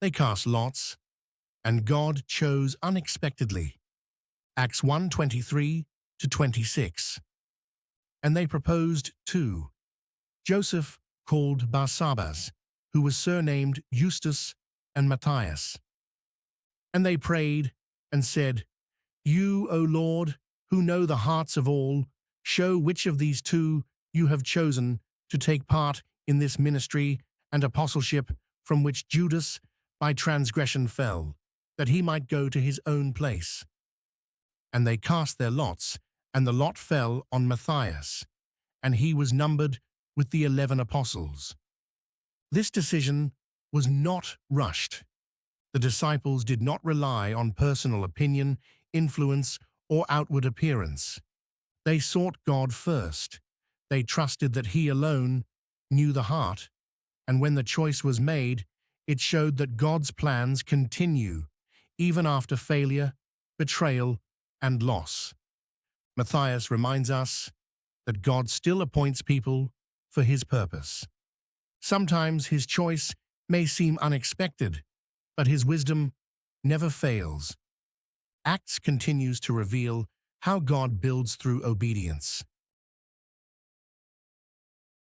They cast lots, and God chose unexpectedly. Acts 1:23 to 26. And they proposed two: Joseph, called Barsabas, who was surnamed Eustace, and Matthias. And they prayed and said, You, O Lord, who know the hearts of all, show which of these two you have chosen to take part in this ministry and apostleship from which Judas by transgression fell, that he might go to his own place. And they cast their lots, and the lot fell on Matthias, and he was numbered with the 11 apostles. This decision was not rushed. The disciples did not rely on personal opinion, influence, or outward appearance. They sought God first. They trusted that He alone knew the heart, and when the choice was made, it showed that God's plans continue, even after failure, betrayal, and loss. Matthias reminds us that God still appoints people for His purpose. Sometimes His choice may seem unexpected, but His wisdom never fails. Acts continues to reveal how God builds through obedience.